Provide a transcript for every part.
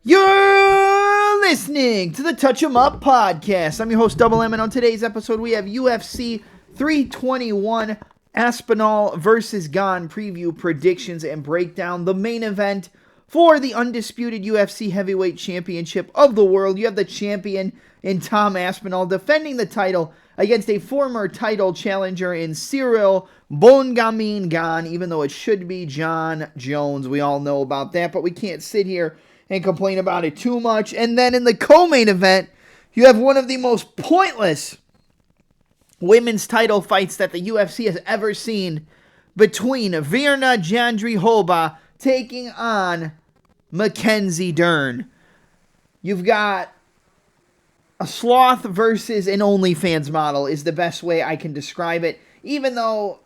You're listening to the Touch 'em Up podcast. I'm your host, Double M, and on today's episode, we have UFC 321 Aspinall versus Gane preview, predictions, and breakdown. The main event for the undisputed UFC heavyweight championship of the world. You have the champion in Tom Aspinall defending the title against a former title challenger in Cyril Bongamin Gane, even though it should be John Jones. We all know about that, but we can't sit here and complain about it too much. And then in the co-main event, you have one of the most pointless women's title fights that the UFC has ever seen between Virna Jandiroba taking on Mackenzie Dern. You've got a sloth versus an OnlyFans model is the best way I can describe it. Even though,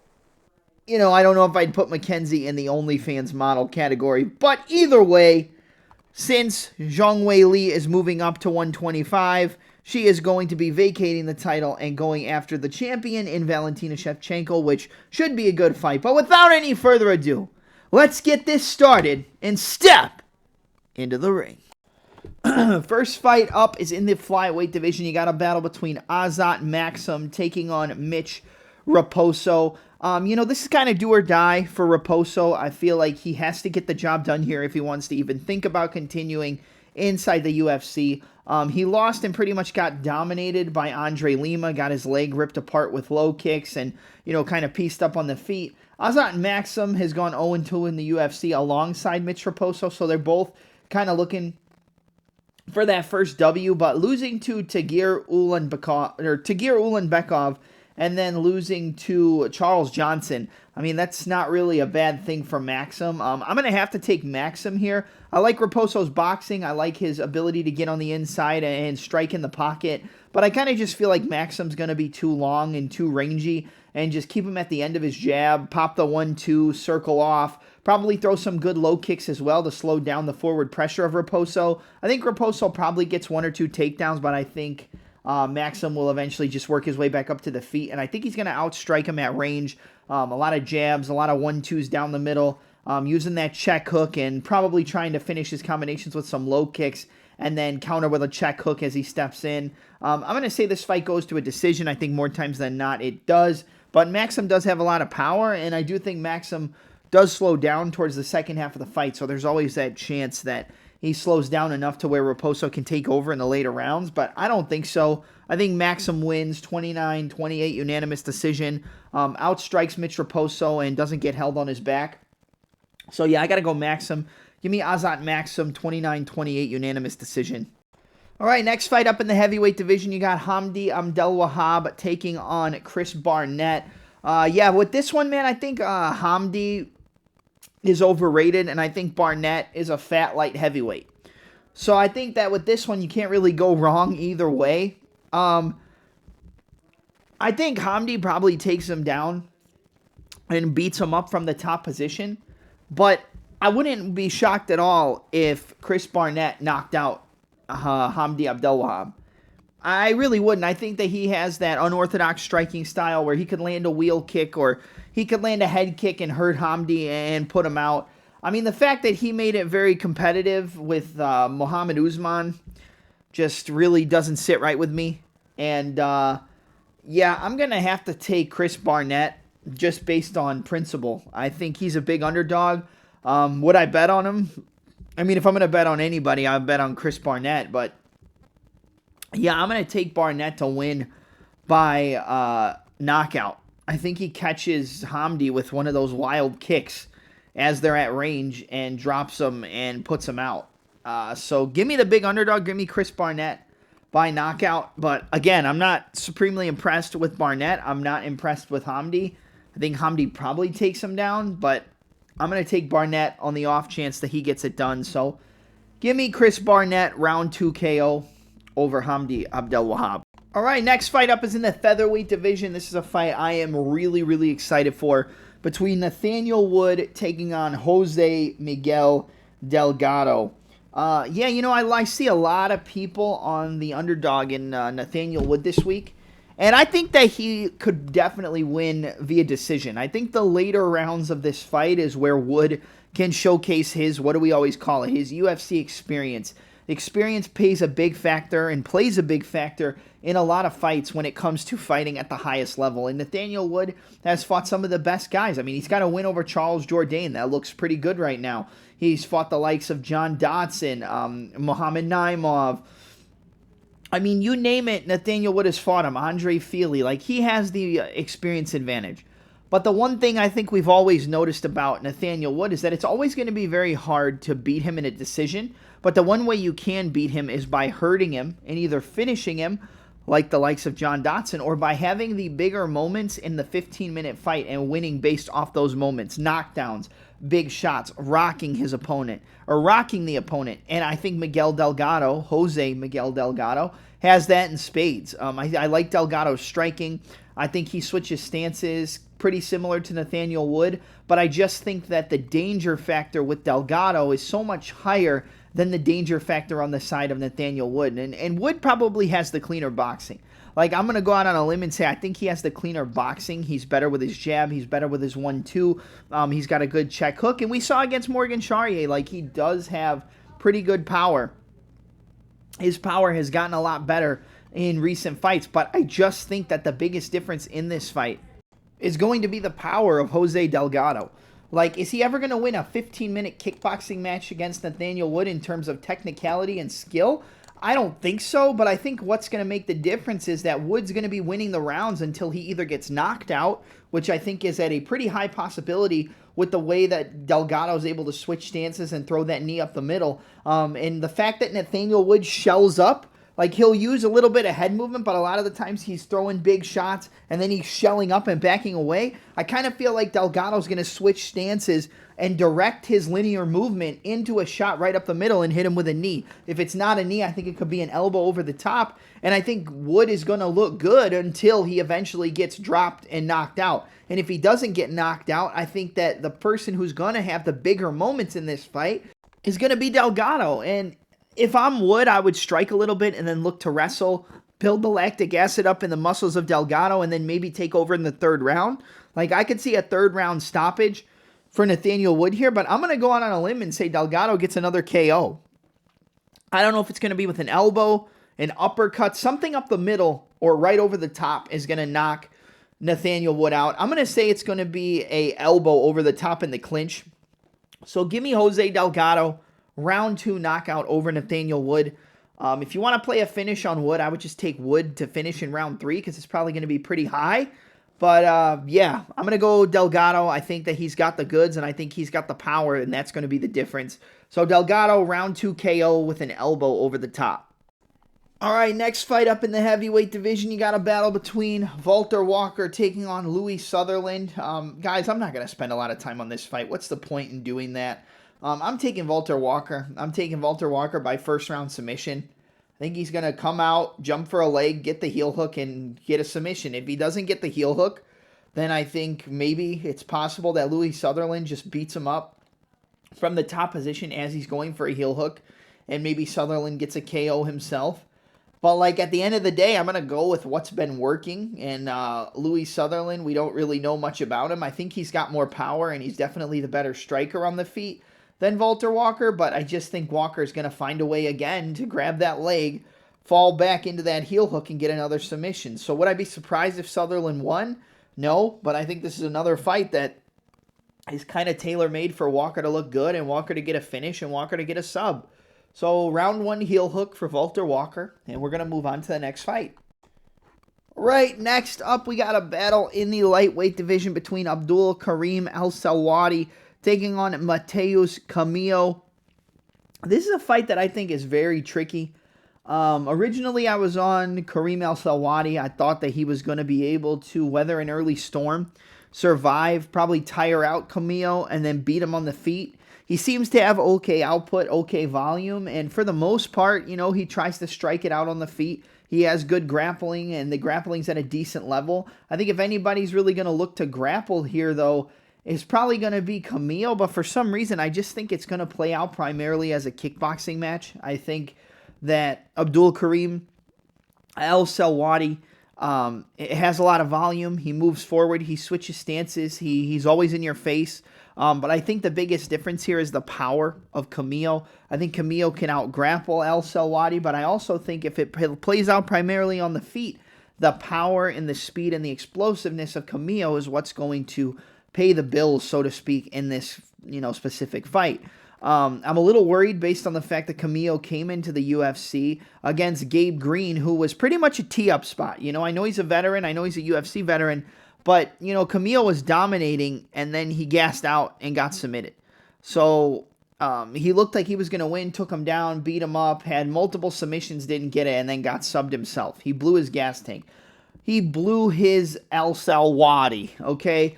I don't know if I'd put Mackenzie in the OnlyFans model category. But either way, since Zhang Weili is moving up to 125, she is going to be vacating the title and going after the champion in Valentina Shevchenko, which should be a good fight. But without any further ado, let's get this started and step into the ring. First fight up is in the flyweight division. You got a battle between Azat Maksum taking on Mitch Raposo. This is kind of do or die for Raposo. I feel like he has to get the job done here if he wants to even think about continuing inside the UFC. He lost and pretty much got dominated by Andre Lima, got his leg ripped apart with low kicks and, kind of pieced up on the feet. Azat Maksum has gone 0-2 in the UFC alongside Mitch Raposo, so they're both kind of looking for that first W, but losing to Tagir Ulanbekov and then losing to Charles Johnson, that's not really a bad thing for Maksum. I'm going to have to take Maksum here. I like Raposo's boxing. I like his ability to get on the inside and strike in the pocket, but I kind of just feel like Maksum's going to be too long and too rangy, and just keep him at the end of his jab, pop the 1-2, circle off, probably throw some good low kicks as well to slow down the forward pressure of Raposo. I think Raposo probably gets 1 or 2 takedowns, but I think Maksum will eventually just work his way back up to the feet, and I think he's going to outstrike him at range. A lot of jabs, a lot of 1-2s down the middle, using that check hook and probably trying to finish his combinations with some low kicks and then counter with a check hook as he steps in. I'm going to say this fight goes to a decision. I think more times than not it does, but Maksum does have a lot of power, and I do think Maksum does slow down towards the second half of the fight, so there's always that chance that he slows down enough to where Raposo can take over in the later rounds, but I don't think so. I think Maksum wins 29-28 unanimous decision, outstrikes Mitch Raposo and doesn't get held on his back. So yeah, I got to go Maksum. Give me Azat Maksum, 29-28 unanimous decision. All right, next fight up in the heavyweight division, you got Hamdi Abdelwahab taking on Chris Barnett. With this one, man, I think Hamdi is overrated, and I think Barnett is a fat light heavyweight. So I think that with this one, you can't really go wrong either way. I think Hamdi probably takes him down and beats him up from the top position, but I wouldn't be shocked at all if Chris Barnett knocked out Hamdi Abdelwahab. I really wouldn't. I think that he has that unorthodox striking style where he could land a wheel kick or he could land a head kick and hurt Hamdi and put him out. The fact that he made it very competitive with Muhammad Usman just really doesn't sit right with me. And, I'm going to have to take Chris Barnett just based on principle. I think he's a big underdog. Would I bet on him? If I'm going to bet on anybody, I'll bet on Chris Barnett, but yeah, I'm going to take Barnett to win by knockout. I think he catches Hamdi with one of those wild kicks as they're at range and drops him and puts him out. So give me the big underdog. Give me Chris Barnett by knockout. But again, I'm not supremely impressed with Barnett. I'm not impressed with Hamdi. I think Hamdi probably takes him down, but I'm going to take Barnett on the off chance that he gets it done. So give me Chris Barnett round 2 KO over Hamdi Abdelwahab. All right, next fight up is in the featherweight division. This is a fight I am really, really excited for between Nathaniel Wood taking on Jose Miguel Delgado. I see a lot of people on the underdog in Nathaniel Wood this week, and I think that he could definitely win via decision. I think the later rounds of this fight is where Wood can showcase his, what do we always call it, his UFC experience. Experience plays a big factor in a lot of fights when it comes to fighting at the highest level. And Nathaniel Wood has fought some of the best guys. I mean, he's got a win over Charles Jourdain. That looks pretty good right now. He's fought the likes of John Dodson, Mohamed Naimov. I mean, you name it, Nathaniel Wood has fought him. Andre Feely. Like, he has the experience advantage. But the one thing I think we've always noticed about Nathaniel Wood is that it's always going to be very hard to beat him in a decision. But the one way you can beat him is by hurting him and either finishing him, like the likes of John Dodson, or by having the bigger moments in the 15-minute fight and winning based off those moments. Knockdowns, big shots, rocking the opponent. And I think Jose Miguel Delgado, has that in spades. I like Delgado's striking. I think he switches stances, pretty similar to Nathaniel Wood, but I just think that the danger factor with Delgado is so much higher than the danger factor on the side of Nathaniel Wood. And Wood probably has the cleaner boxing. Like, I'm going to go out on a limb and say I think he has the cleaner boxing. He's better with his jab. He's better with his 1-2. He's got a good check hook. And we saw against Morgan Charrier, like, he does have pretty good power. His power has gotten a lot better in recent fights, but I just think that the biggest difference in this fight is going to be the power of Jose Delgado. Like, is he ever going to win a 15-minute kickboxing match against Nathaniel Wood in terms of technicality and skill? I don't think so, but I think what's going to make the difference is that Wood's going to be winning the rounds until he either gets knocked out, which I think is at a pretty high possibility with the way that Delgado's able to switch stances and throw that knee up the middle. And the fact that Nathaniel Wood shells up, like, he'll use a little bit of head movement, but a lot of the times he's throwing big shots and then he's shelling up and backing away. I kind of feel like Delgado's going to switch stances and direct his linear movement into a shot right up the middle and hit him with a knee. If it's not a knee, I think it could be an elbow over the top. And I think Wood is going to look good until he eventually gets dropped and knocked out. And if he doesn't get knocked out, I think that the person who's going to have the bigger moments in this fight is going to be Delgado. And if I'm Wood, I would strike a little bit and then look to wrestle, build the lactic acid up in the muscles of Delgado, and then maybe take over in the third round. Like, I could see a third round stoppage for Nathaniel Wood here, but I'm going to go out on a limb and say Delgado gets another KO. I don't know if it's going to be with an elbow, an uppercut, something up the middle or right over the top is going to knock Nathaniel Wood out. I'm going to say it's going to be a elbow over the top in the clinch. So give me Jose Delgado, round 2 knockout over Nathaniel Wood. If you want to play a finish on Wood, I would just take Wood to finish in round 3 because it's probably going to be pretty high. But, yeah, I'm going to go Delgado. I think that he's got the goods, and I think he's got the power, and that's going to be the difference. So Delgado, round 2 KO with an elbow over the top. All right, next fight up in the heavyweight division, you got a battle between Walter Walker taking on Louis Southerland. Guys, I'm not going to spend a lot of time on this fight. What's the point in doing that? I'm taking Walter Walker. I'm taking Walter Walker by first-round submission. I think he's going to come out, jump for a leg, get the heel hook, and get a submission. If he doesn't get the heel hook, then I think maybe it's possible that Louis Southerland just beats him up from the top position as he's going for a heel hook, and maybe Southerland gets a KO himself. But, like, at the end of the day, I'm going to go with what's been working. And Louis Southerland, we don't really know much about him. I think he's got more power, and he's definitely the better striker on the feet than Walter Walker. But I just think Walker's going to find a way again to grab that leg, fall back into that heel hook, and get another submission. So would I be surprised if Southerland won? No, but I think this is another fight that is kind of tailor-made for Walker to look good and Walker to get a finish and Walker to get a sub. So round 1 heel hook for Walter Walker, and we're going to move on to the next fight. Right, next up we got a battle in the lightweight division between Abdul Karim El-Selwady taking on Mateus Camilo. This is a fight that I think is very tricky. Originally I was on Karim El-Selwady. I thought that he was going to be able to weather an early storm, survive, probably tire out Camilo, and then beat him on the feet. He seems to have okay output, okay volume, and for the most part, you know, he tries to strike it out on the feet. He has good grappling, and the grappling's at a decent level. I think if anybody's really going to look to grapple here, though, it's probably going to be Camilo, but for some reason, I just think it's going to play out primarily as a kickboxing match. I think that Abdul Karim El-Selwady It has a lot of volume. He moves forward. He switches stances. He's always in your face. But I think the biggest difference here is the power of Camilo. I think Camilo can out-grapple El Selwady, but I also think if it plays out primarily on the feet, the power and the speed and the explosiveness of Camilo is what's going to pay the bills, so to speak, in this specific fight. I'm a little worried based on the fact that Camilo came into the UFC against Gabe Green, who was pretty much a tee-up spot. I know he's a veteran. I know he's a UFC veteran. But, Camilo was dominating, and then he gassed out and got submitted. So he looked like he was going to win, took him down, beat him up, had multiple submissions, didn't get it, and then got subbed himself. He blew his gas tank. He blew his El Selwady, okay?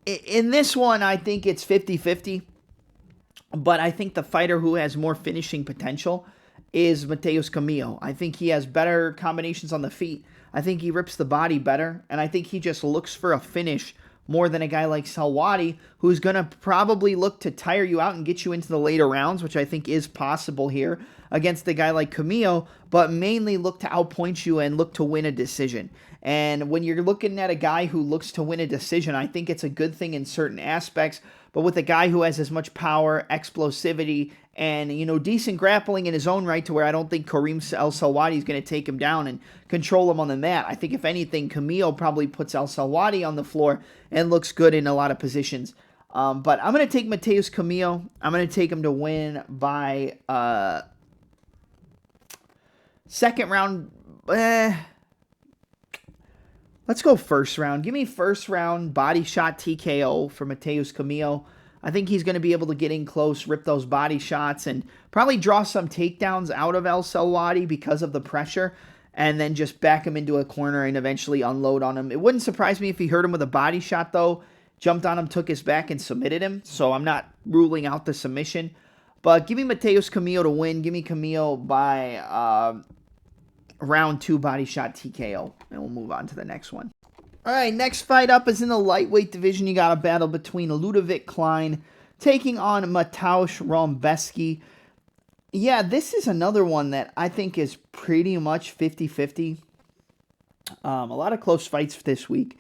In this one, I think it's 50-50. But I think the fighter who has more finishing potential is Matheus Camilo. I think he has better combinations on the feet. I think he rips the body better, and I think he just looks for a finish more than a guy like Selwady, who's going to probably look to tire you out and get you into the later rounds, which I think is possible here against a guy like Camilo, but mainly look to outpoint you and look to win a decision. And when you're looking at a guy who looks to win a decision, I think it's a good thing in certain aspects, but with a guy who has as much power, explosivity, and, decent grappling in his own right, to where I don't think Kareem El Selwady is going to take him down and control him on the mat. I think, if anything, Camilo probably puts El Selwady on the floor and looks good in a lot of positions. But I'm going to take Matheus Camilo. I'm going to take him to win by second round. Let's go first round. Give me first round body shot TKO for Matheus Camilo. I think he's going to be able to get in close, rip those body shots, and probably draw some takedowns out of El Selwady because of the pressure, and then just back him into a corner and eventually unload on him. It wouldn't surprise me if he hurt him with a body shot, though. Jumped on him, took his back, and submitted him. So I'm not ruling out the submission. But give me Matheus Camilo to win. Give me Camilo by round 2 body shot TKO. And we'll move on to the next one. All right, next fight up is in the lightweight division. You got a battle between Ludovic Klein taking on Mateusz Rebecki. Yeah, this is another one that I think is pretty much 50-50. A lot of close fights this week.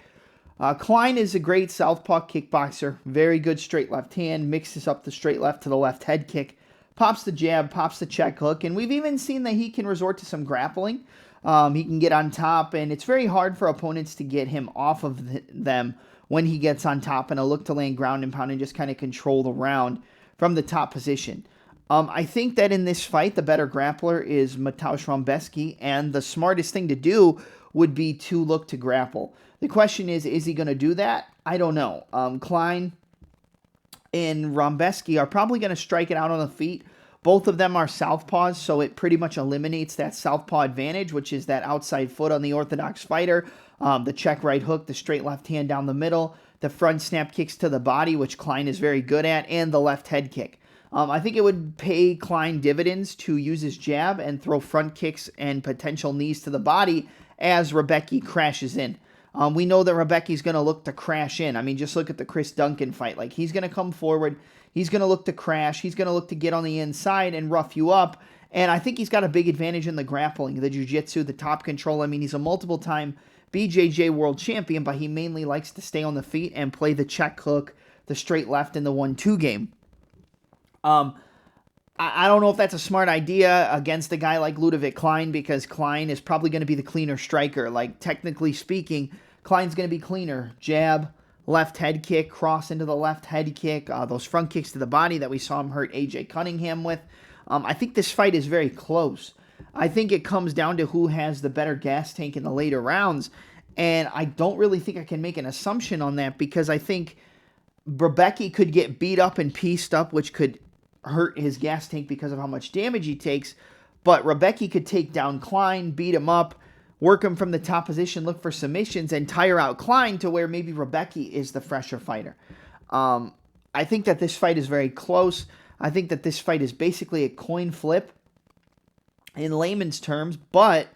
Klein is a great southpaw kickboxer. Very good straight left hand. Mixes up the straight left to the left head kick. Pops the jab, pops the check hook. And we've even seen that he can resort to some grappling. He can get on top, and it's very hard for opponents to get him off of them when he gets on top, and a look to land ground and pound and just kind of control the round from the top position. I think that in this fight, the better grappler is Mateusz Rebecki, and the smartest thing to do would be to look to grapple. The question is he going to do that? I don't know. Klein and Rebecki are probably going to strike it out on the feet. Both of them are southpaws, so it pretty much eliminates that southpaw advantage, which is that outside foot on the orthodox fighter, the check right hook, the straight left hand down the middle, the front snap kicks to the body, which Klein is very good at, and the left head kick. I think it would pay Klein dividends to use his jab and throw front kicks and potential knees to the body as Rebecki crashes in. We know that Rebecki's going to look to crash in. I mean, just look at the Chris Duncan fight. Like, he's going to come forward. He's going to look to crash. He's going to look to get on the inside and rough you up. And I think he's got a big advantage in the grappling, the jiu-jitsu, the top control. I mean, he's a multiple-time BJJ world champion, but he mainly likes to stay on the feet and play the check hook, the straight left, and the 1-2 game. I don't know if that's a smart idea against a guy like Ludovic Klein, because Klein is probably going to be the cleaner striker. Like, technically speaking, Klein's going to be cleaner. Jab, left head kick, cross into the left head kick, those front kicks to the body that we saw him hurt AJ Cunningham with. I think this fight is very close. I think it comes down to who has the better gas tank in the later rounds, and I don't really think I can make an assumption on that, because I think Rebecki could get beat up and pieced up, which could hurt his gas tank because of how much damage he takes, but Rebecki could take down Klein, beat him up, work him from the top position, look for submissions, and tire out Klein to where maybe Rebecki is the fresher fighter. I think that this fight is very close. I think that this fight is basically a coin flip in layman's terms, but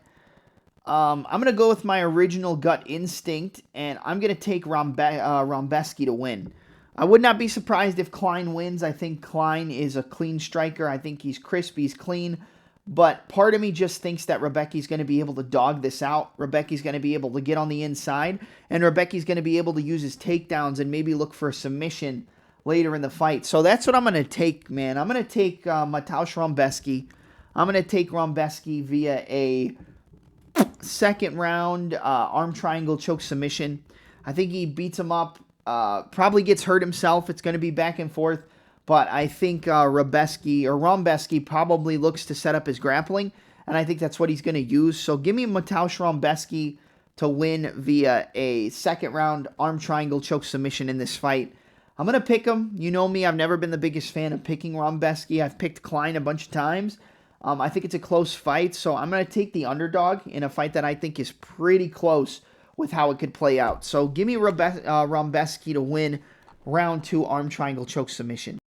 I'm going to go with my original gut instinct, and I'm going to take Rebecki to win. I would not be surprised if Klein wins. I think Klein is a clean striker. I think he's crisp, he's clean. But part of me just thinks that Rebecki's going to be able to dog this out. Rebecki's going to be able to get on the inside. And Rebecki's going to be able to use his takedowns and maybe look for a submission later in the fight. So that's what I'm going to take, man. I'm going to take Mateusz Rebecki. I'm going to take Rebecki via a second round arm triangle choke submission. I think he beats him up. Probably gets hurt himself. It's going to be back and forth. But I think Rebecki probably looks to set up his grappling, and I think that's what he's going to use. So give me Mateusz Rebecki to win via a second round arm triangle choke submission in this fight. I'm going to pick him. You know me, I've never been the biggest fan of picking Rebecki. I've picked Klein a bunch of times. I think it's a close fight, so I'm going to take the underdog in a fight that I think is pretty close with how it could play out. So give me Rebecki to win round 2 arm triangle choke submission.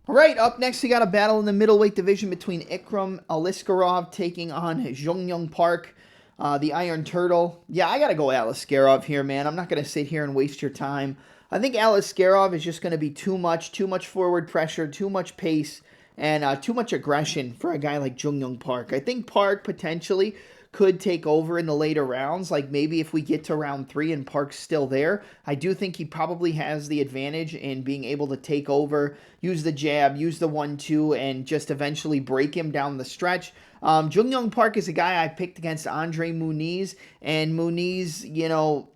All right, up next, we got a battle in the middleweight division between Aliskerov taking on Jong Park, the Iron Turtle. Yeah, I got to go Aliskerov here, man. I'm not going to sit here and waste your time. I think Aliskerov is just going to be too much forward pressure, too much pace, and too much aggression for a guy like Jong Park. I think Park potentially could take over in the later rounds, like maybe if we get to round 3 and Park's still there. I do think he probably has the advantage in being able to take over, use the jab, use the 1-2, and just eventually break him down the stretch. Jong Park is a guy I picked against Andre Muniz, and Muniz,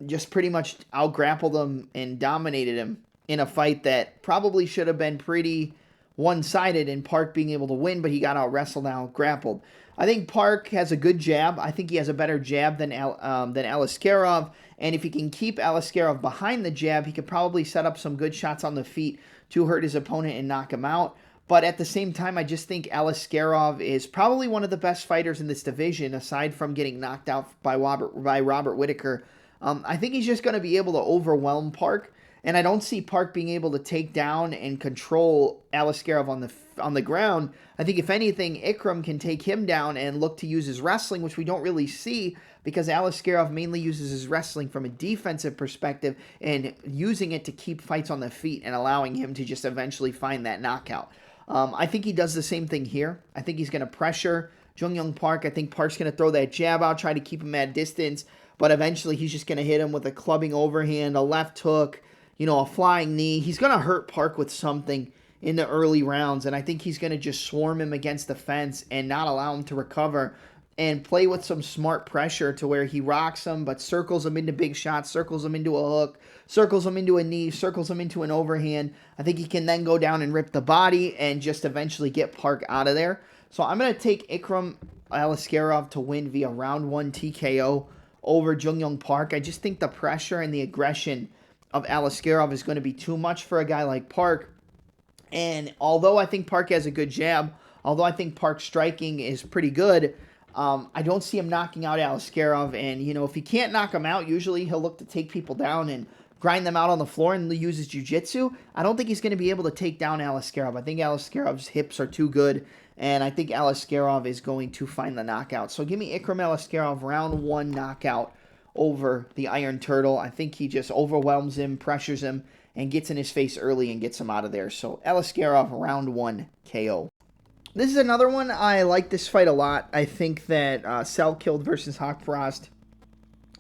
just pretty much out-grappled him and dominated him in a fight that probably should have been pretty one-sided and Park being able to win, but he got out-wrestled and out-grappled. I think Park has a good jab. I think he has a better jab than Aliskerov, and if he can keep Aliskerov behind the jab, he could probably set up some good shots on the feet to hurt his opponent and knock him out. But at the same time, I just think Aliskerov is probably one of the best fighters in this division, aside from getting knocked out by Robert Whittaker. I think he's just going to be able to overwhelm Park, and I don't see Park being able to take down and control Aliskerov on the ground. I think if anything, Ikram can take him down and look to use his wrestling, which we don't really see because Aliskerov mainly uses his wrestling from a defensive perspective and using it to keep fights on the feet and allowing him to just eventually find that knockout. I think he does the same thing here. I think he's going to pressure Jong Park. I think Park's going to throw that jab out, try to keep him at distance, but eventually he's just going to hit him with a clubbing overhand, a left hook, a flying knee. He's going to hurt Park with something in the early rounds, and I think he's going to just swarm him against the fence and not allow him to recover and play with some smart pressure to where he rocks him but circles him into big shots, circles him into a hook, circles him into a knee, circles him into an overhand. I think he can then go down and rip the body and just eventually get Park out of there. So I'm going to take Ikram Aliskerov to win via round 1 TKO over Jong Park. I just think the pressure and the aggression of Aliskerov is going to be too much for a guy like Park. And although I think Park has a good jab, although I think Park's striking is pretty good, I don't see him knocking out Aliskerov. And, if he can't knock him out, usually he'll look to take people down and grind them out on the floor and use his jiu-jitsu. I don't think he's going to be able to take down Aliskerov. I think Aliskerov's hips are too good, and I think Aliskerov is going to find the knockout. So give me Ikram Aliskerov, round 1 knockout over the Iron Turtle. I think he just overwhelms him, pressures him, and gets in his face early and gets him out of there. So Aliskerov, round 1 KO. This is another one. I like this fight a lot. I think that Salkilld versus Haqparast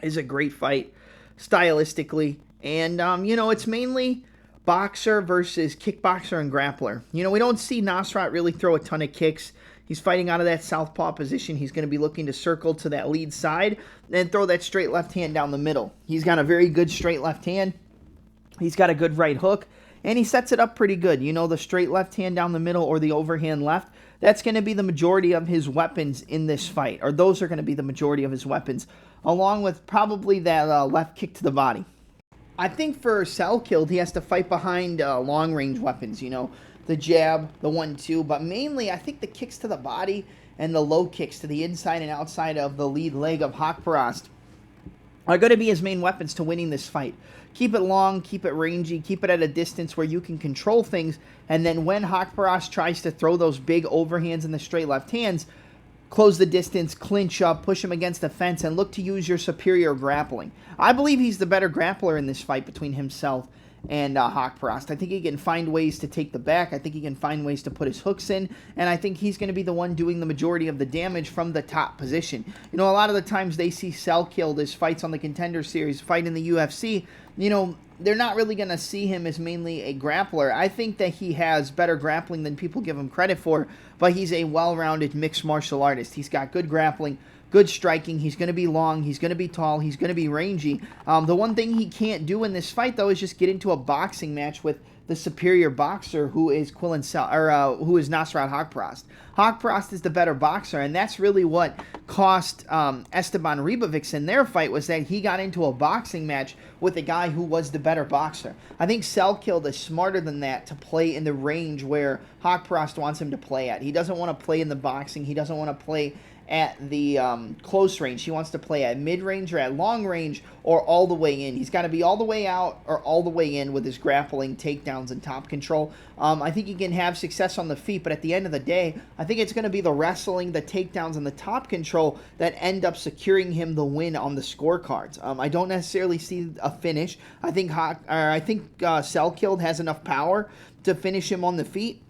is a great fight stylistically. And, it's mainly boxer versus kickboxer and grappler. We don't see Nasrat really throw a ton of kicks. He's fighting out of that southpaw position. He's going to be looking to circle to that lead side and throw that straight left hand down the middle. He's got a very good straight left hand. He's got a good right hook, and he sets it up pretty good. The straight left hand down the middle or the overhand left, that's going to be the majority of his weapons in this fight, or those are going to be the majority of his weapons, along with probably that left kick to the body. I think for Salkilld, he has to fight behind long-range weapons, the jab, the 1-2, but mainly I think the kicks to the body and the low kicks to the inside and outside of the lead leg of Haqparast are going to be his main weapons to winning this fight. Keep it long, keep it rangy, keep it at a distance where you can control things, and then when Haqparast tries to throw those big overhands in the straight left hands, close the distance, clinch up, push him against the fence, and look to use your superior grappling. I believe he's the better grappler in this fight between himself and Haqparast. I think he can find ways to take the back. I think he can find ways to put his hooks in, and I think he's going to be the one doing the majority of the damage from the top position. You know, a lot of the times they see Salkilld as fights on the Contender Series, fight in the UFC, you know, they're not really going to see him as mainly a grappler. I think that he has better grappling than people give him credit for, but he's a well-rounded mixed martial artist. He's got good grappling, good striking. He's going to be long. He's going to be tall. He's going to be rangy. The one thing he can't do in this fight, though, is just get into a boxing match with the superior boxer, who is who is Nasrat Haqparast. Haqparast is the better boxer, and that's really what cost Esteban Ribovics in their fight, was that he got into a boxing match with a guy who was the better boxer. I think Salkilld is smarter than that to play in the range where Haqparast wants him to play at. He doesn't want to play in the boxing. He doesn't want to play at the close range. He wants to play at mid-range or at long range or all the way in. He's got to be all the way out or all the way in with his grappling, takedowns, and top control. I think he can have success on the feet, but at the end of the day, I think it's going to be the wrestling, the takedowns, and the top control that end up securing him the win on the scorecards. I don't necessarily see a finish. I think Salkilld has enough power to finish him on the feet,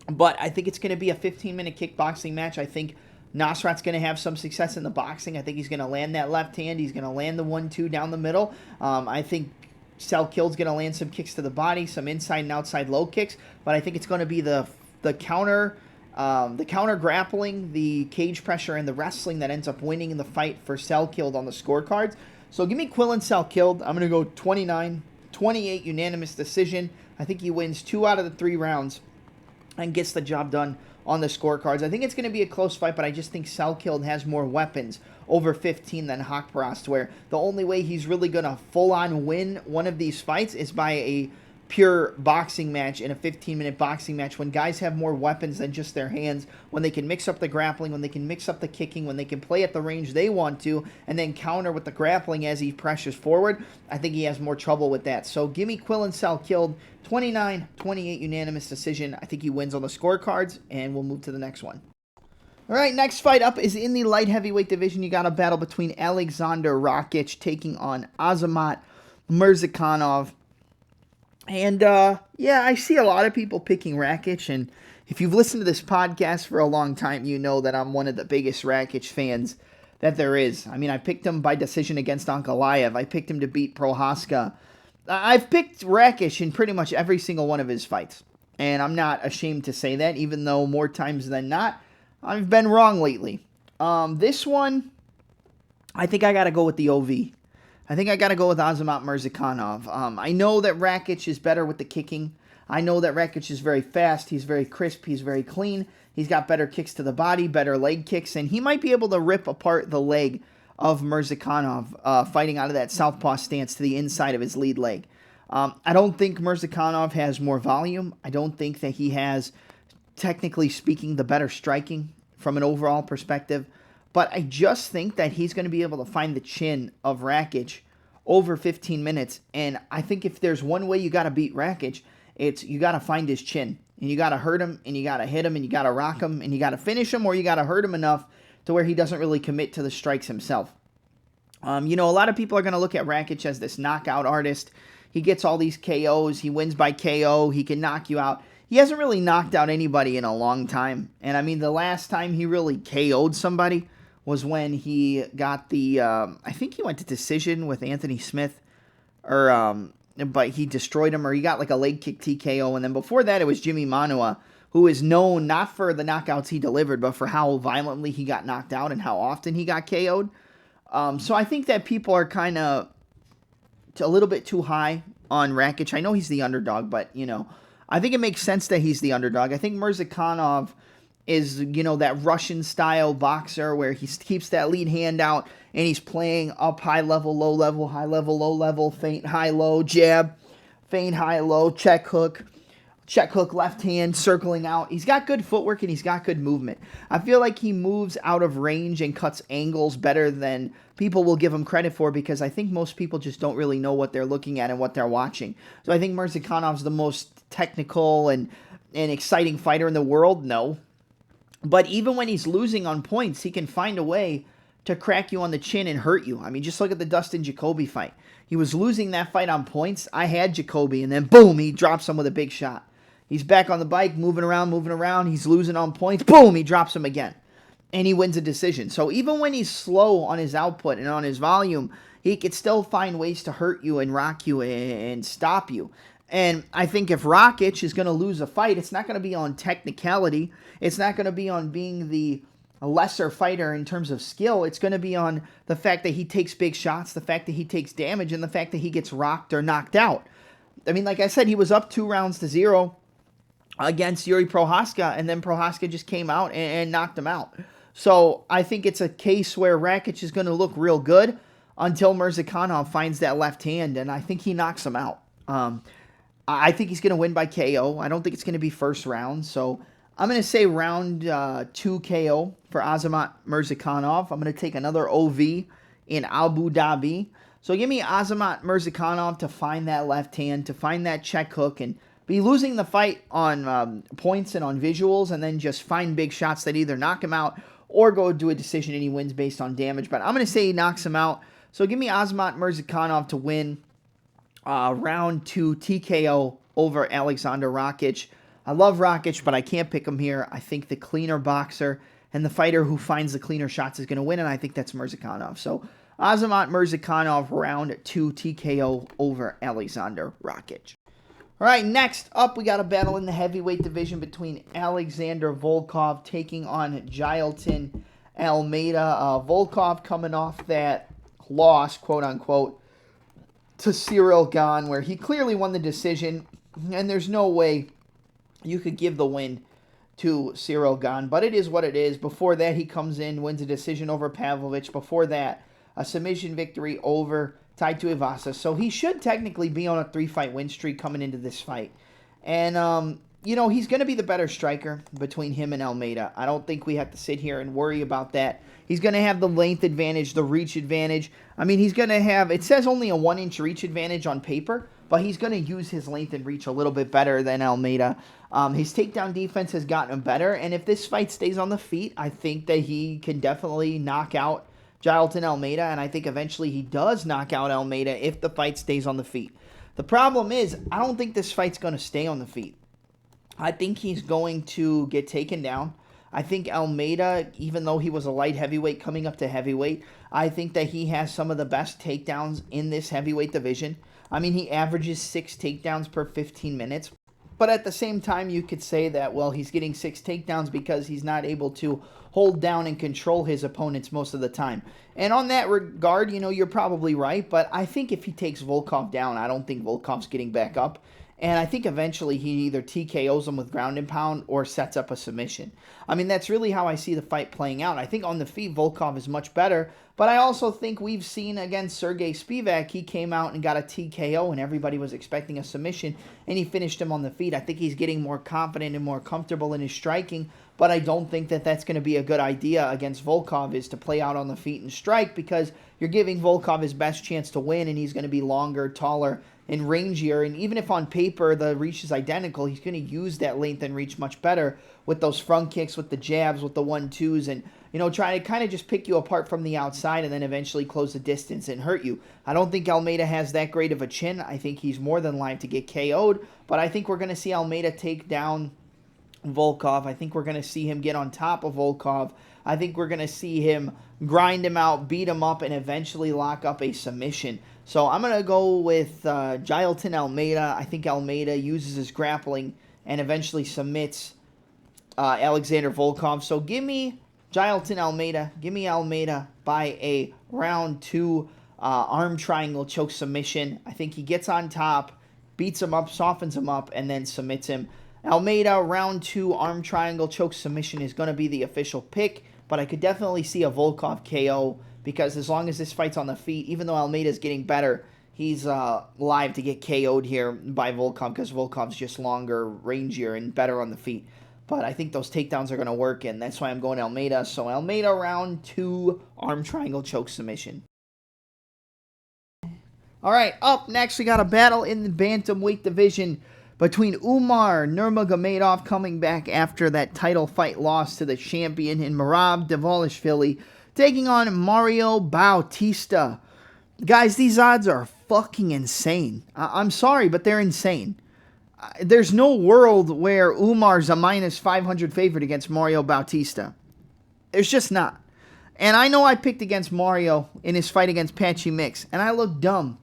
but I think it's going to be a 15-minute kickboxing match. I think Nasrat's going to have some success in the boxing. I think he's going to land that left hand. He's going to land the 1-2 down the middle. I think Salkild's going to land some kicks to the body, some inside and outside low kicks. But I think it's going to be the counter grappling, the cage pressure, and the wrestling that ends up winning in the fight for Salkilld on the scorecards. So give me Quillan Salkilld. I'm going to go 29-28 unanimous decision. I think he wins 2 out of the 3 rounds and gets the job done on the scorecards. I think it's going to be a close fight, but I just think Salkilld has more weapons over 15 than Haqparast, where the only way he's really going to full-on win one of these fights is by a pure boxing match, in a 15-minute boxing match, when guys have more weapons than just their hands, when they can mix up the grappling, when they can mix up the kicking, when they can play at the range they want to, and then counter with the grappling as he pressures forward. I think he has more trouble with that. So give me Quillan Salkilld, 29-28 unanimous decision. I think he wins on the scorecards, and we'll move to the next one. All right, next fight up is in the light heavyweight division. You got a battle between Alexander Rakic taking on Azamat Murzakanov. And, yeah, I see a lot of people picking Rakic, and if you've listened to this podcast for a long time, you know that I'm one of the biggest Rakic fans that there is. I mean, I picked him by decision against Ankalaev. I picked him to beat Prohaska. I've picked Rakic in pretty much every single one of his fights, and I'm not ashamed to say that, even though more times than not, I've been wrong lately. This one, I think I got to go with the OV. I think I got to go with Azamat Murzakanov. I know that Rakic is better with the kicking. I know that Rakic is very fast. He's very crisp. He's very clean. He's got better kicks to the body, better leg kicks, and he might be able to rip apart the leg of Murzakanov fighting out of that southpaw stance to the inside of his lead leg. I don't think Murzakanov has more volume. I don't think that he has, technically speaking, the better striking from an overall perspective. But I just think that he's going to be able to find the chin of Rakic over 15 minutes. And I think if there's one way you got to beat Rakic, it's you got to find his chin. And you got to hurt him, and you got to hit him, and you got to rock him, and you got to finish him, or you got to hurt him enough to where he doesn't really commit to the strikes himself. You know, a lot of people are going to look at Rakic as this knockout artist. He gets all these KOs. He wins by KO. He can knock you out. He hasn't really knocked out anybody in a long time. And, I mean, the last time he really KO'd somebody was when he got the, I think he went to decision with Anthony Smith, but he destroyed him, or he got like a leg kick TKO. And then before that, it was Jimmy Manua, who is known not for the knockouts he delivered, but for how violently he got knocked out and how often he got KO'd. So I think that people are kind of a little bit too high on Rakic. I know he's the underdog, but, you know, I think it makes sense that he's the underdog. I think Murzakanov is, you know, that Russian-style boxer where he keeps that lead hand out and he's playing up high level, low level, high level, low level, feint, high, low, jab, feint, high, low, check hook, left hand, circling out. He's got good footwork and he's got good movement. I feel like he moves out of range and cuts angles better than people will give him credit for, because I think most people just don't really know what they're looking at and what they're watching. So I think Murzakanov's the most technical and exciting fighter in the world. No. But even when he's losing on points, he can find a way to crack you on the chin and hurt you. I mean, just look at the Dustin Jacoby fight. He was losing that fight on points. I had Jacoby, and then boom, he drops him with a big shot. He's back on the bike, moving around. He's losing on points. Boom, he drops him again. And he wins a decision. So even when he's slow on his output and on his volume, he could still find ways to hurt you and rock you and stop you. And I think if Rakic is going to lose a fight, it's not going to be on technicality. It's not going to be on being the lesser fighter in terms of skill. It's going to be on the fact that he takes big shots, the fact that he takes damage, and the fact that he gets rocked or knocked out. I mean, like I said, he was up 2-0 against Yuri Prochazka, and then Prochazka just came out and knocked him out. So I think it's a case where Rakic is going to look real good until Murzakanov finds that left hand, and I think he knocks him out. I think he's going to win by KO. I don't think it's going to be first round, so I'm going to say round 2 KO for Azamat Murzakanov. I'm going to take another OV in Abu Dhabi. So give me Azamat Murzakanov to find that left hand, to find that check hook, and be losing the fight on points and on visuals, and then just find big shots that either knock him out or go do a decision and he wins based on damage. But I'm going to say he knocks him out. So give me Azamat Murzakanov to win round 2 TKO over Alexander Rakic. I love Rakic, but I can't pick him here. I think the cleaner boxer and the fighter who finds the cleaner shots is going to win, and I think that's Murzakanov. So Azamat Murzakanov, round 2 TKO over Alexander Rakic. All right, next up, we got a battle in the heavyweight division between Alexander Volkov taking on Jailton Almeida. Volkov coming off that loss, quote-unquote, to Ciryl Gane, where he clearly won the decision, and there's no way you could give the win to Ciryl Gane, but it is what it is. Before that, he comes in, wins a decision over Pavlovich. Before that, a submission victory over Tai Tuivasa. So he should technically be on a 3-fight win streak coming into this fight. And, he's going to be the better striker between him and Almeida. I don't think we have to sit here and worry about that. He's going to have the length advantage, the reach advantage. I mean, he's going to have, it says only a 1-inch reach advantage on paper, but he's going to use his length and reach a little bit better than Almeida. His takedown defense has gotten him better, and if this fight stays on the feet, I think that he can definitely knock out Jailton Almeida, and I think eventually he does knock out Almeida if the fight stays on the feet. The problem is, I don't think this fight's going to stay on the feet. I think he's going to get taken down. I think Almeida, even though he was a light heavyweight coming up to heavyweight, I think that he has some of the best takedowns in this heavyweight division. I mean, he averages 6 takedowns per 15 minutes. But at the same time, you could say that, well, he's getting 6 takedowns because he's not able to hold down and control his opponents most of the time. And on that regard, you're probably right. But I think if he takes Volkov down, I don't think Volkov's getting back up. And I think eventually he either TKOs him with ground and pound or sets up a submission. I mean, that's really how I see the fight playing out. I think on the feet, Volkov is much better. But I also think we've seen against Sergey Spivak, he came out and got a TKO and everybody was expecting a submission, and he finished him on the feet. I think he's getting more confident and more comfortable in his striking, but I don't think that that's going to be a good idea against Volkov, is to play out on the feet and strike, because you're giving Volkov his best chance to win, and he's going to be longer, taller, and rangier. And even if on paper the reach is identical, he's going to use that length and reach much better with those front kicks, with the jabs, with the 1-2s, and try to kind of just pick you apart from the outside and then eventually close the distance and hurt you. I don't think Almeida has that great of a chin. I think he's more than liable to get KO'd, but I think we're going to see Almeida take down Volkov. I think we're going to see him get on top of Volkov. I think we're going to see him grind him out, beat him up, and eventually lock up a submission. So I'm going to go with Jailton Almeida. I think Almeida uses his grappling and eventually submits Alexander Volkov. So give me Jailton Almeida. Give me Almeida by a round 2 arm triangle choke submission. I think he gets on top, beats him up, softens him up, and then submits him. Almeida, round 2 arm triangle choke submission is going to be the official pick, but I could definitely see a Volkov KO, because as long as this fight's on the feet, even though Almeida's getting better, he's live to get KO'd here by Volkov, because Volkov's just longer, rangier, and better on the feet. But I think those takedowns are going to work, and that's why I'm going Almeida. So Almeida, round 2 arm triangle choke submission. All right, up next, we got a battle in the bantamweight division between Umar Nurmagomedov, coming back after that title fight loss to the champion, and Merab Dvalishvili taking on Mario Bautista. Guys, these odds are fucking insane. I'm sorry, but they're insane. There's no world where Umar's a minus 500 favorite against Mario Bautista. There's just not. And I know I picked against Mario in his fight against Patchy Mix, and I look dumb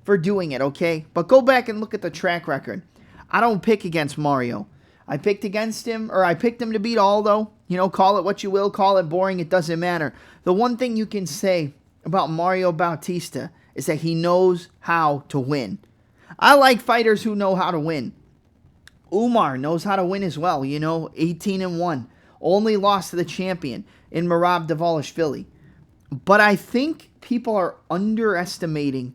for doing it, okay? But go back and look at the track record. I don't pick against Mario. I picked against him, or I picked him to beat Aldo. You know, call it what you will, call it boring, it doesn't matter. The one thing you can say about Mario Bautista is that he knows how to win. I like fighters who know how to win. Umar knows how to win as well, 18-1. Only lost to the champion in Merab Dvalishvili. But I think people are underestimating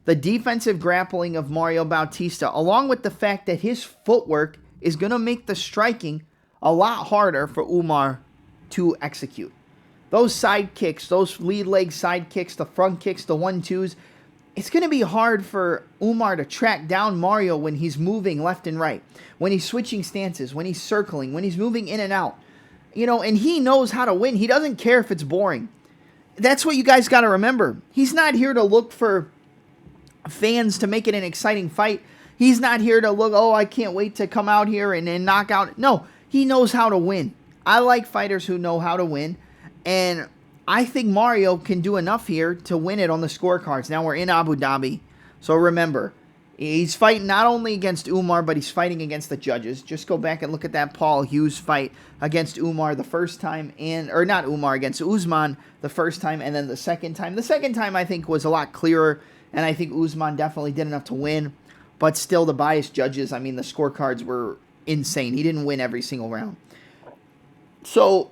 the defensive grappling of Mario Bautista, along with the fact that his footwork is going to make the striking a lot harder for Umar to execute. Those side kicks, those lead leg side kicks, the front kicks, the 1-2s, it's going to be hard for Umar to track down Mario when he's moving left and right, when he's switching stances, when he's circling, when he's moving in and out. And he knows how to win. He doesn't care if it's boring. That's what you guys got to remember. He's not here to look for fans to make it an exciting fight. He's not here to look, I can't wait to come out here and knock out. No, he knows how to win. I like fighters who know how to win. And I think Mario can do enough here to win it on the scorecards. Now we're in Abu Dhabi. So remember, he's fighting not only against Umar, but he's fighting against the judges. Just go back and look at that Paul Hughes fight against Umar the first time, against Usman the first time, and then the second time. The second time I think was a lot clearer, and I think Usman definitely did enough to win. But still, the biased judges, the scorecards were insane. He didn't win every single round. So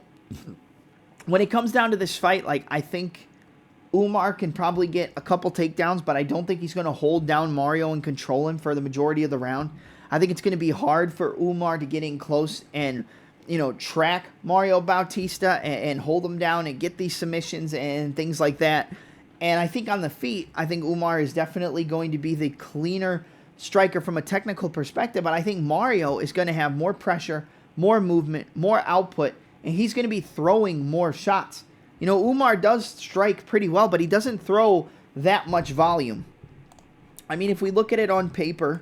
when it comes down to this fight, I think Umar can probably get a couple takedowns, but I don't think he's going to hold down Mario and control him for the majority of the round. I think it's going to be hard for Umar to get in close and, track Mario Bautista and hold him down and get these submissions and things like that. And I think on the feet, I think Umar is definitely going to be the cleaner striker from a technical perspective, but I think Mario is going to have more pressure, more movement, more output, and he's going to be throwing more shots. Umar does strike pretty well, but he doesn't throw that much volume. If we look at it on paper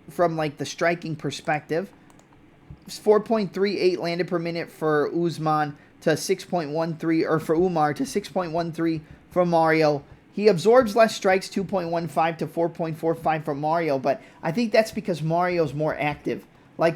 from the striking perspective, it's 4.38 landed per minute for Usman to 6.13, or for Umar to 6.13 for Mario. He absorbs less strikes, 2.15 to 4.45 for Mario, but I think that's because Mario's more active.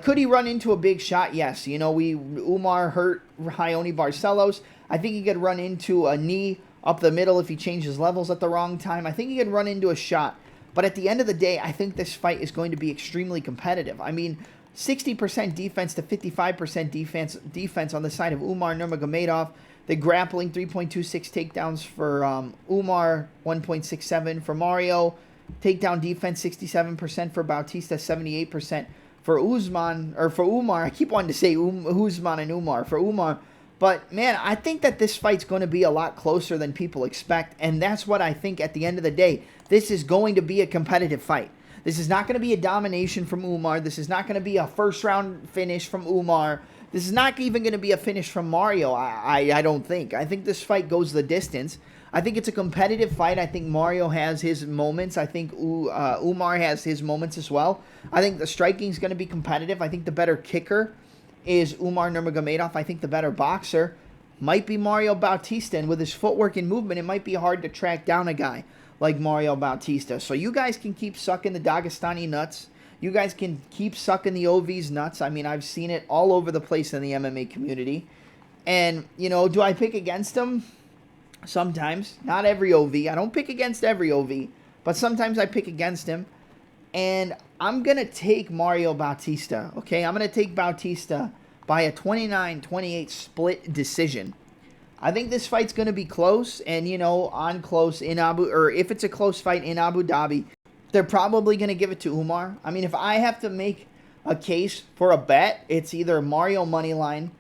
Could he run into a big shot? Yes. Umar hurt Raoni Barcelos. I think he could run into a knee up the middle if he changes levels at the wrong time. I think he could run into a shot. But at the end of the day, I think this fight is going to be extremely competitive. 60% defense to 55% defense on the side of Umar Nurmagomedov. The grappling, 3.26 takedowns for Umar, 1.67 for Mario. Takedown defense, 67% for Bautista, 78% for Umar. I keep wanting to say Usman and Umar. For Umar. But, man, I think that this fight's going to be a lot closer than people expect. And that's what I think at the end of the day. This is going to be a competitive fight. This is not going to be a domination from Umar. This is not going to be a first-round finish from Umar. This is not even going to be a finish from Mario, I don't think. I think this fight goes the distance. I think it's a competitive fight. I think Mario has his moments. I think Umar has his moments as well. I think the striking is going to be competitive. I think the better kicker is Umar Nurmagomedov. I think the better boxer might be Mario Bautista. And with his footwork and movement, it might be hard to track down a guy like Mario Bautista. So you guys can keep sucking the Dagestani nuts. You guys can keep sucking the OV's nuts. I've seen it all over the place in the MMA community. And, do I pick against them? Sometimes. Not every OV. I don't pick against every OV. But sometimes I pick against him. And I'm going to take Mario Bautista. Okay? I'm going to take Bautista by a 29-28 split decision. I think this fight's going to be close. And, on close in if it's a close fight in Abu Dhabi, they're probably going to give it to Umar. If I have to make a case for a bet, it's either Mario moneyline,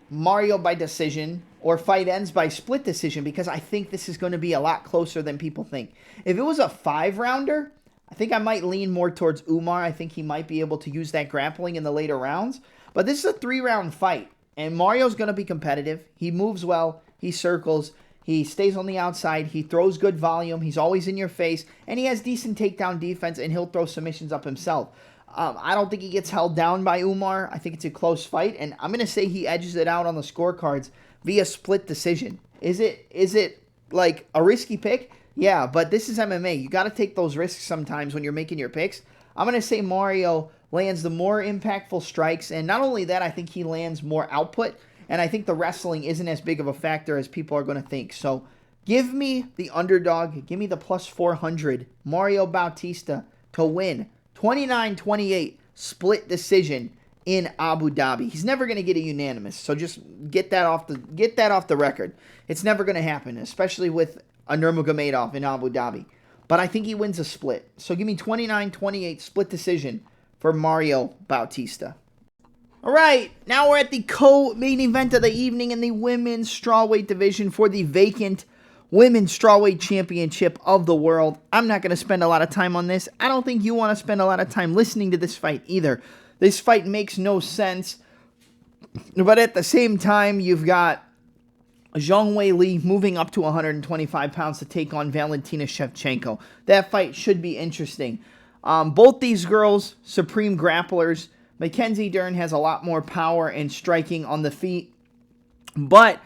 Mario by decision, or fight ends by split decision, because I think this is going to be a lot closer than people think. If it was a 5-rounder, I think I might lean more towards Umar. I think he might be able to use that grappling in the later rounds. But this is a 3-round fight. And Mario's going to be competitive. He moves well. He circles. He stays on the outside. He throws good volume. He's always in your face. And he has decent takedown defense, and he'll throw submissions up himself. I don't think he gets held down by Umar. I think it's a close fight. And I'm going to say he edges it out on the scorecards via split decision. Is it like a risky pick? Yeah, but this is MMA. You got to take those risks sometimes when you're making your picks. I'm going to say Mario lands the more impactful strikes. And not only that, I think he lands more output. And I think the wrestling isn't as big of a factor as people are going to think. So give me the underdog. Give me the plus 400. Mario Bautista to win. 29-28 split decision in Abu Dhabi. He's never going to get a unanimous. So just get that off the record. It's never going to happen, especially with a Nurmagomedov in Abu Dhabi. But I think he wins a split. So give me 29-28 split decision for Mario Bautista. All right, now we're at the co-main event of the evening in the women's strawweight division for the vacant women's strawweight championship of the world. I'm not going to spend a lot of time on this. I don't think you want to spend a lot of time listening to this fight either. This fight makes no sense. But at the same time, you've got Zhang Weili moving up to 125 pounds to take on Valentina Shevchenko. That fight should be interesting. Both these girls, supreme grapplers. Mackenzie Dern has a lot more power and striking on the feet. But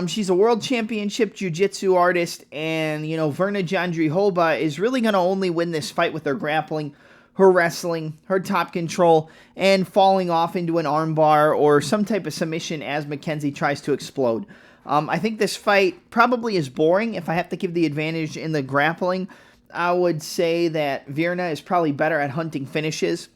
she's a world championship jiu-jitsu artist. And, Virna Jandiroba is really going to only win this fight with her grappling, her wrestling, her top control, and falling off into an armbar or some type of submission as Mackenzie tries to explode. I think this fight probably is boring. If I have to give the advantage in the grappling, I would say that Virna is probably better at hunting finishes.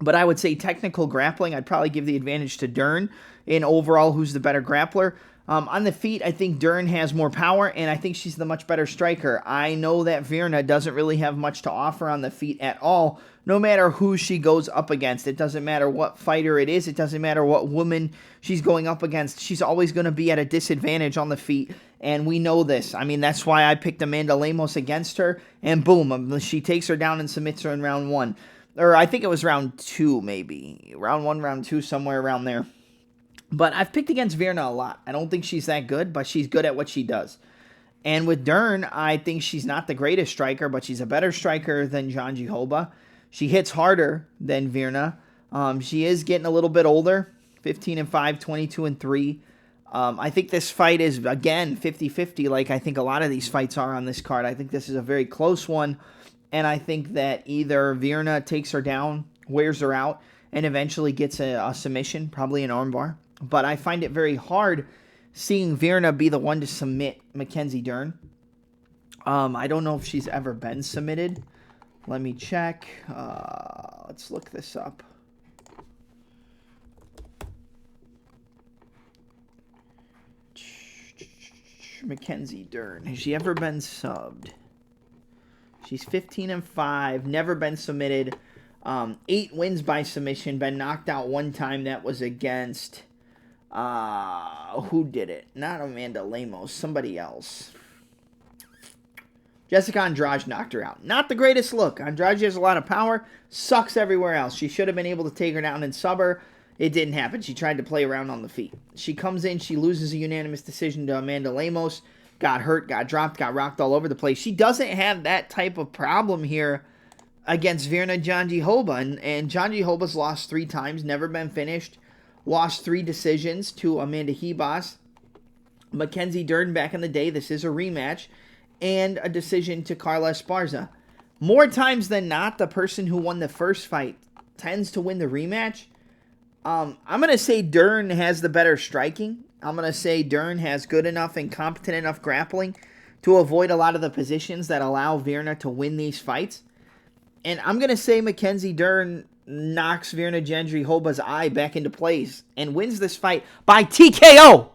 But I would say technical grappling, I'd probably give the advantage to Dern in overall who's the better grappler. On the feet, I think Dern has more power, and I think she's the much better striker. I know that Virna doesn't really have much to offer on the feet at all, no matter who she goes up against. It doesn't matter what fighter it is. It doesn't matter what woman she's going up against. She's always going to be at a disadvantage on the feet, and we know this. I mean, that's why I picked Amanda Lemos against her, and boom, she takes her down and submits her in round 1. Or I think it was round 2, maybe. Round 1, round 2, somewhere around there. But I've picked against Virna a lot. I don't think she's that good, but she's good at what she does. And with Dern, I think she's not the greatest striker, but she's a better striker than Jandiroba. She hits harder than Virna. She is getting a little bit older, 15-5, 22-3. I think this fight is, again, 50-50, like I think a lot of these fights are on this card. I think this is a very close one, and I think that either Virna takes her down, wears her out, and eventually gets a submission, probably an armbar. But I find it very hard seeing Virna be the one to submit Mackenzie Dern. I don't know if she's ever been submitted. Let me check. Let's look this up. Mackenzie Dern. Has she ever been subbed? She's 15-5, never been submitted. 8 wins by submission, been knocked out one time. That was against... who did it? Not Amanda Lemos, somebody else. Jessica Andrade knocked her out. Not the greatest look. Andrade has a lot of power, sucks everywhere else. She should have been able to take her down and sub her. It didn't happen. She tried to play around on the feet. She comes in, she loses a unanimous decision to Amanda Lemos. Got hurt, got dropped, got rocked all over the place. She doesn't have that type of problem here against Virna Jandiroba. And Jandiroba's lost 3 times, never been finished. Lost 3 decisions to Amanda Hibas. Mackenzie Dern back in the day. This is a rematch. And a decision to Carla Esparza. More times than not, the person who won the first fight tends to win the rematch. I'm going to say Dern has the better striking. I'm going to say Dern has good enough and competent enough grappling to avoid a lot of the positions that allow Virna to win these fights. And I'm going to say Mackenzie Dern knocks Virna Jandiroba's eye back into place and wins this fight by TKO.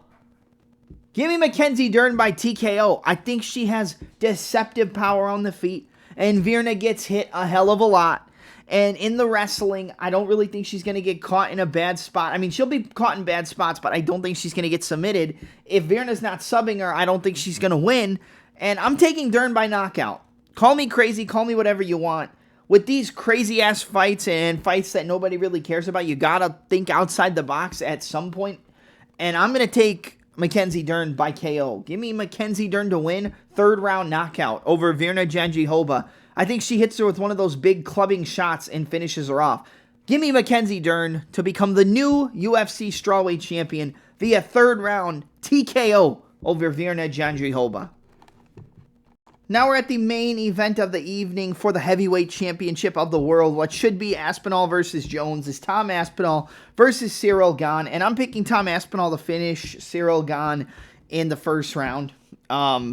Give me Mackenzie Dern by TKO. I think she has deceptive power on the feet, and Virna gets hit a hell of a lot. And in the wrestling, I don't really think she's going to get caught in a bad spot. I mean, she'll be caught in bad spots, but I don't think she's going to get submitted. If Virna's not subbing her, I don't think she's going to win. And I'm taking Dern by knockout. Call me crazy, call me whatever you want. With these crazy-ass fights and fights that nobody really cares about, you got to think outside the box at some point. And I'm going to take Mackenzie Dern by KO. Give me Mackenzie Dern to win. 3rd round knockout over Virna Jandiroba. I think she hits her with one of those big clubbing shots and finishes her off. Give me Mackenzie Dern to become the new UFC strawweight champion via 3rd round TKO over Virna Jandiroba. Now we're at the main event of the evening for the heavyweight championship of the world. What should be Aspinall versus Jones is Tom Aspinall versus Ciryl Gane. And I'm picking Tom Aspinall to finish Ciryl Gane in the 1st round.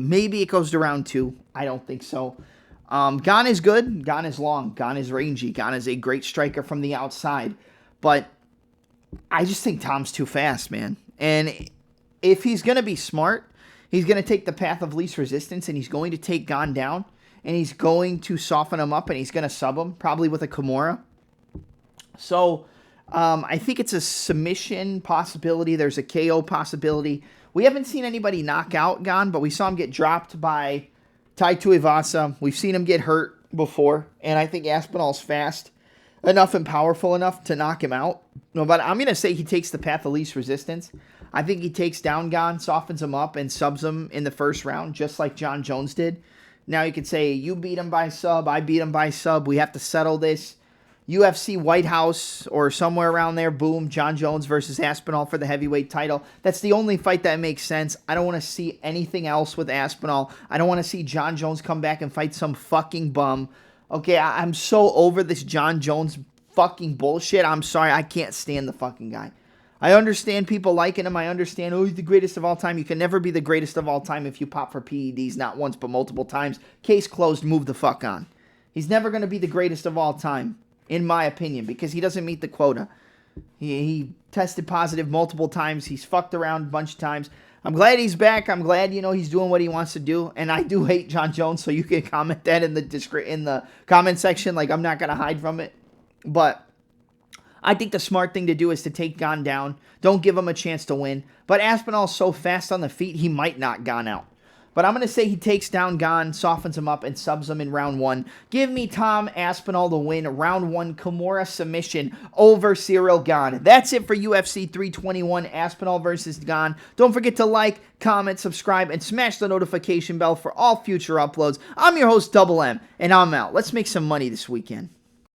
Maybe it goes to round 2. I don't think so. Gane is good. Gane is long. Gane is rangy. Gane is a great striker from the outside. But I just think Tom's too fast, man. And if he's going to be smart, he's going to take the path of least resistance, and he's going to take Gane down, and he's going to soften him up, and he's going to sub him, probably with a Kimura. So I think it's a submission possibility. There's a KO possibility. We haven't seen anybody knock out Gane, but we saw him get dropped by Tai Tuivasa. We've seen him get hurt before, and I think Aspinall's fast enough and powerful enough to knock him out. No, but I'm going to say he takes the path of least resistance. I think he takes down Gane, softens him up, and subs him in the 1st round, just like John Jones did. Now you could say, you beat him by sub, I beat him by sub, we have to settle this. UFC White House or somewhere around there, boom, John Jones versus Aspinall for the heavyweight title. That's the only fight that makes sense. I don't want to see anything else with Aspinall. I don't want to see John Jones come back and fight some fucking bum. Okay, I'm so over this John Jones fucking bullshit. I'm sorry, I can't stand the fucking guy. I understand people liking him. I understand, oh, he's the greatest of all time. You can never be the greatest of all time if you pop for PEDs not once but multiple times. Case closed, move the fuck on. He's never going to be the greatest of all time, in my opinion, because he doesn't meet the quota. He tested positive multiple times. He's fucked around a bunch of times. I'm glad he's back. I'm glad, he's doing what he wants to do. And I do hate John Jones, so you can comment that in the comment section. Like, I'm not going to hide from it. But I think the smart thing to do is to take Gane down. Don't give him a chance to win. But Aspinall's so fast on the feet, he might knock Gane out. But I'm going to say he takes down Gane, softens him up, and subs him in round 1. Give me Tom Aspinall to win round 1 Kimura submission over Ciryl Gane. That's it for UFC 321 Aspinall versus Gane. Don't forget to like, comment, subscribe, and smash the notification bell for all future uploads. I'm your host, Double M, and I'm out. Let's make some money this weekend.